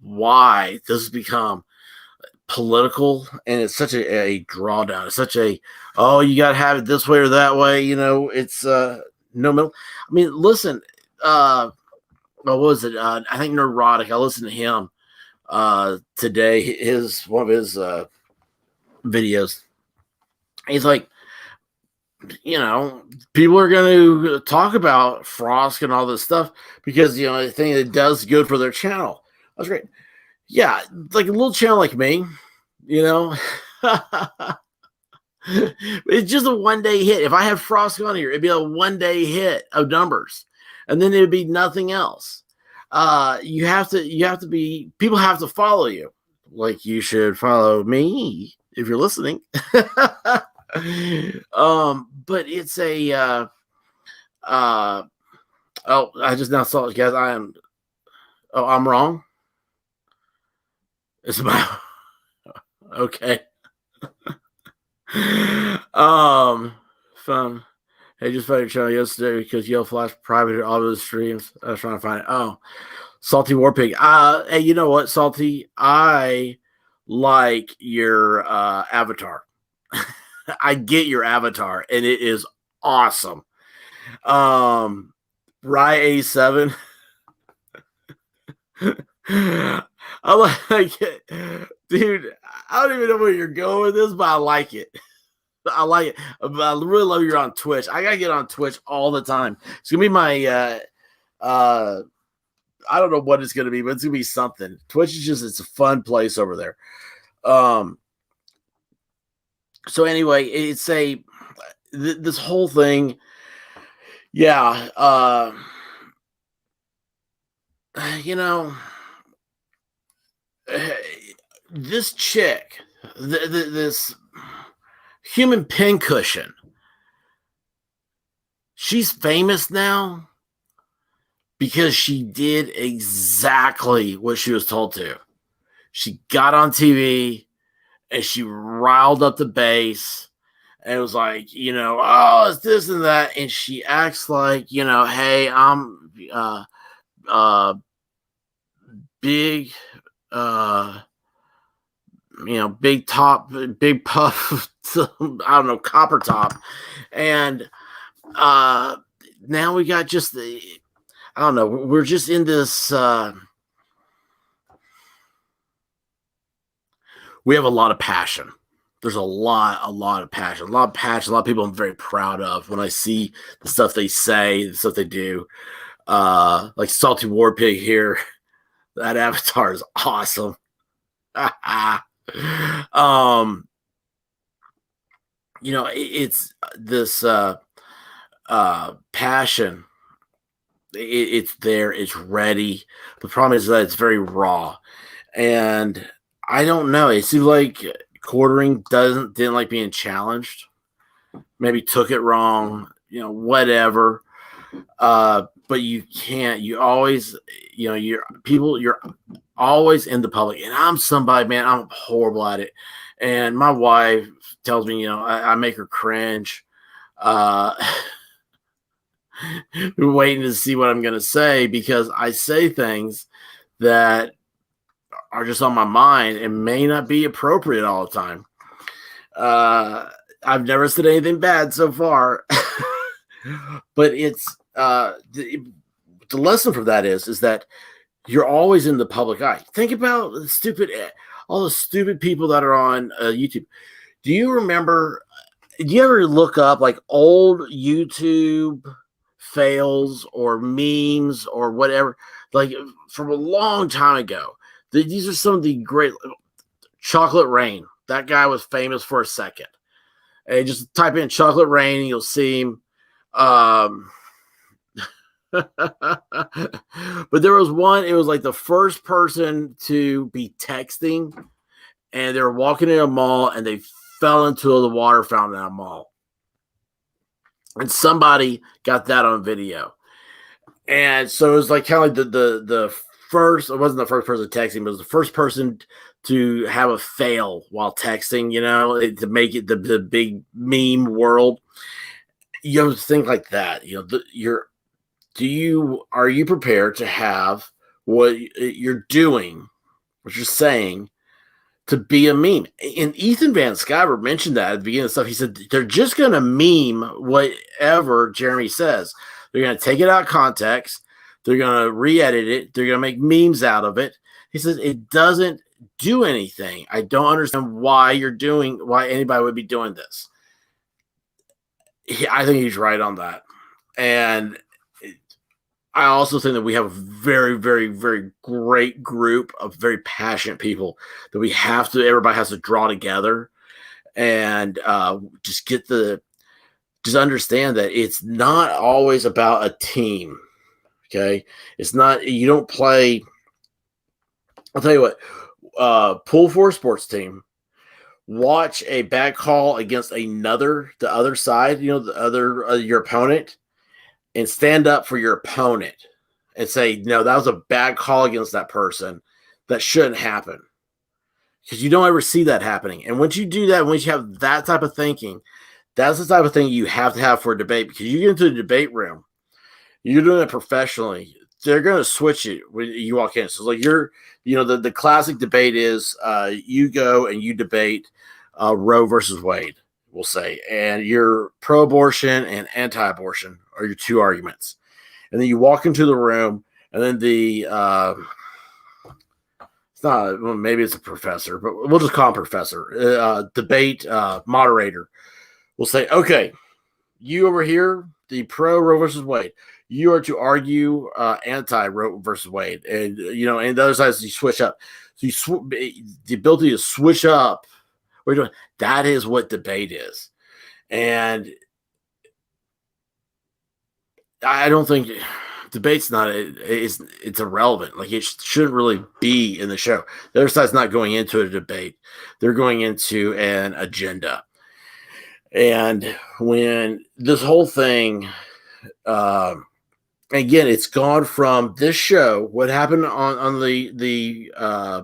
why this has become political, and it's such a drawdown. It's such you got to have it this way or that way. It's no middle. I mean, listen, what was it? I think Neurotic. I listened to him today. One of his videos. He's like, people are going to talk about Frost and all this stuff because I think it does good for their channel. That's great. Yeah, like a little channel like me, it's just a one-day hit. If I have Frost on here, it'd be a one-day hit of numbers, and then it'd be nothing else. You have to be. People have to follow you. Like you should follow me if you're listening. But it's a. I just now saw it, guys. I'm wrong. It's about okay. Fun. Hey, just found your channel yesterday because Yellow Flash privated all of his streams. I was trying to find it. Oh, Salty War Pig. Hey, you know what, Salty? I like your avatar. I get your avatar, and it is awesome. Rye 87. I like it, dude. I don't even know where you're going with this, but I like it. I like it. I really love you're on Twitch. I gotta get on Twitch all the time. It's gonna be my I don't know what it's gonna be, but it's gonna be something. Twitch is it's a fun place over there. So anyway, it's this whole thing. Yeah. This chick, this human pincushion, she's famous now because she did exactly what she was told to. She got on TV and she riled up the base and it was like, it's this and that. And she acts like, hey, I'm big, big top, big puff, I don't know, copper top. And now we got just I don't know, we're just in this, we have a lot of passion. There's a lot of passion, a lot of people I'm very proud of when I see the stuff they say, the stuff they do. Like Salty War Pig here. That avatar is awesome. It's this passion. It's there, it's ready. The problem is that it's very raw. And I don't know. It seems like quartering didn't like being challenged. Maybe took it wrong, whatever. But you can't. You always, you're always in the public. And I'm somebody, man. I'm horrible at it. And my wife tells me, I make her cringe. Waiting to see what I'm going to say because I say things that are just on my mind and may not be appropriate all the time. I've never said anything bad so far, but it's the lesson for that is that you're always in the public eye. Think about all the stupid people that are on YouTube. Do you remember? Do you ever look up like old YouTube fails or memes or whatever, like from a long time ago? These are some of the great Chocolate Rain. That guy was famous for a second. And just type in Chocolate Rain and you'll see him. But there was one, it was like the first person to be texting and they were walking in a mall and they fell into the water fountain at a mall. And somebody got that on video. And so it was like kind of like the first, it wasn't the first person texting, but it was the first person to have a fail while texting, to make it the big meme world. You have to think like that. Are you prepared to have what you're doing, what you're saying, to be a meme? And Ethan Van Sciver mentioned that at the beginning of stuff. He said they're just going to meme whatever Jeremy says. They're going to take it out of context. They're going to re-edit it. They're going to make memes out of it. He says it doesn't do anything. I don't understand why anybody would be doing this. I think he's right on that. And I also think that we have a very, very, very great group of very passionate people that everybody has to draw together and just understand that it's not always about a team. Okay. It's not, you don't play. I'll tell you what, pull for a sports team, watch a bad call against the other side, your opponent, and stand up for your opponent and say, no, that was a bad call against that person. That shouldn't happen. Because you don't ever see that happening. And once you do that, once you have that type of thinking, that's the type of thing you have to have for a debate. Because you get into the debate room, you're doing it professionally. They're going to switch it when you walk in. So like the classic debate is you go and you debate Roe versus Wade, we'll say, and you're pro-abortion and anti-abortion are your two arguments. And then you walk into the room and then maybe it's a professor, but we'll just call him professor, debate moderator will say, okay, you over here, the pro Roe versus Wade, you are to argue anti-Roe versus Wade, and and the other side is you switch up. So the ability to switch up, that is what debate is, and I don't think debate's it's irrelevant. Like it shouldn't really be in the show. The other side's not going into a debate; they're going into an agenda. And when this whole thing, again, it's gone from this show. What happened on the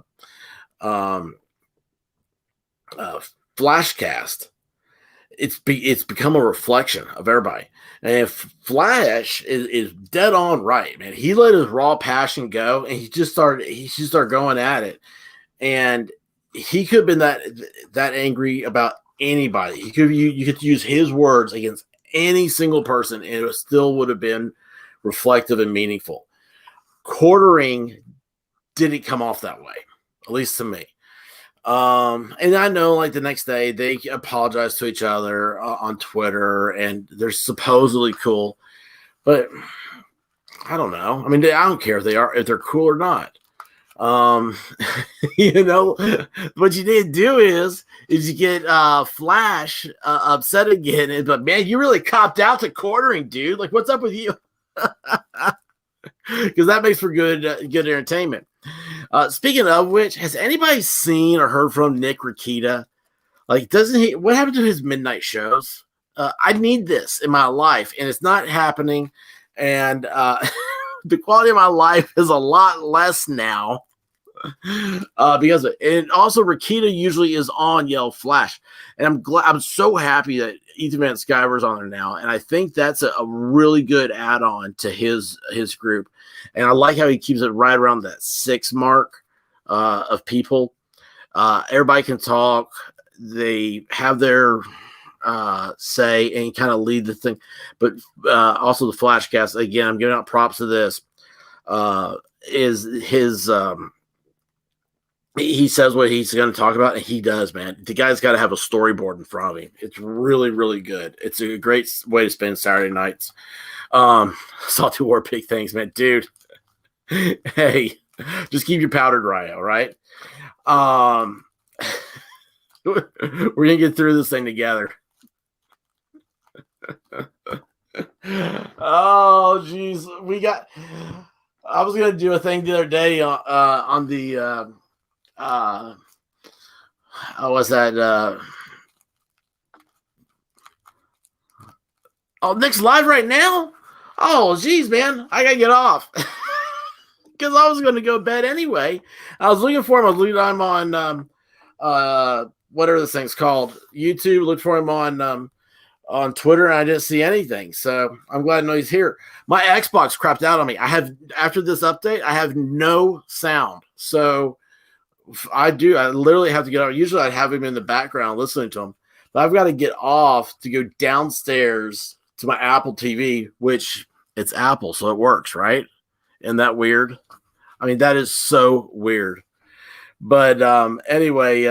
FlashCast? It's become a reflection of everybody. And if Flash is dead on right, man, he let his raw passion go, and he just started going at it. And he could have been that angry about anybody. You could use his words against any single person, and it still would have been reflective and meaningful. Quartering didn't come off that way, at least to me. And I know, like the next day, they apologize to each other on Twitter, and they're supposedly cool, but I don't know. I mean, I don't care if they're cool or not. What you need to do is you get Flash upset again, but man, you really copped out to quartering, dude. Like, what's up with you? Because that makes for good entertainment. Speaking of which, has anybody seen or heard from Nick Rakita? Like, doesn't he? What happened to his midnight shows? I need this in my life, and it's not happening. And the quality of my life is a lot less now because of it. And also, Rakita usually is on Yellow Flash, and I'm so happy that Ethan Van Sciver's on there now, and I think that's a really good add-on to his group. And I like how he keeps it right around that 6 mark of people. Everybody can talk. They have their say and kind of lead the thing. But also the FlashCast, again, I'm giving out props to this. Is his he says what he's going to talk about, and he does, man. The guy's got to have a storyboard in front of him. It's really, really good. It's a great way to spend Saturday nights. Salty War Pig things, man. Dude, hey, just keep your powder dry, all right? We're going to get through this thing together. Oh, jeez. I was going to do a thing the other day on the what's that? Oh, Nick's live right now? Oh, geez, man. I got to get off. Because I was going to go to bed anyway. I was looking for him. I was looking at him on whatever this thing's called. YouTube. Looked for him on Twitter, and I didn't see anything. So I'm glad to know he's here. My Xbox crapped out on me. After this update, I have no sound. So I literally have to get out. Usually I'd have him in the background listening to him, but I've got to get off to go downstairs to my Apple TV, which it's Apple, so it works, right? Isn't that weird? I mean, that is so weird. But anyway,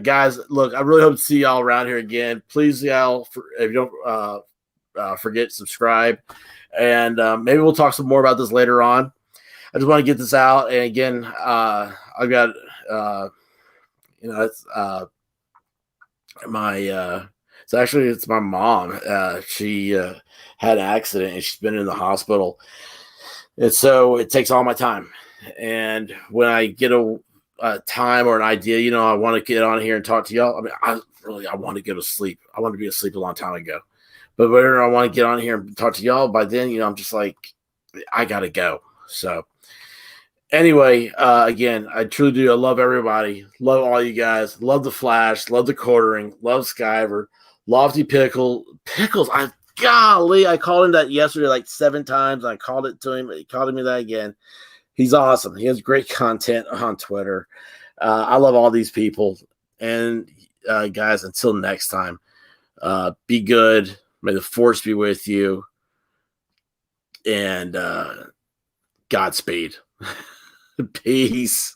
guys, look, I really hope to see y'all around here again. Please, y'all, if you don't forget, subscribe. And maybe we'll talk some more about this later on. I just want to get this out. And again, I've got, it's it's my mom. She had an accident and she's been in the hospital. And so it takes all my time. And when I get a time or an idea, I want to get on here and talk to y'all. I mean, I want to go to sleep. I want to be asleep a long time ago. But whenever I want to get on here and talk to y'all, by then, I'm just like, I got to go. So anyway, again, I truly do. I love everybody. Love all you guys. Love the Flash. Love the quartering. Love Skyver. Lofty Pickles. Golly, I called him that yesterday like 7 times. I called it to him. He called me that again. He's awesome. He has great content on Twitter. I love all these people. And guys, until next time, be good. May the force be with you. And Godspeed. Peace.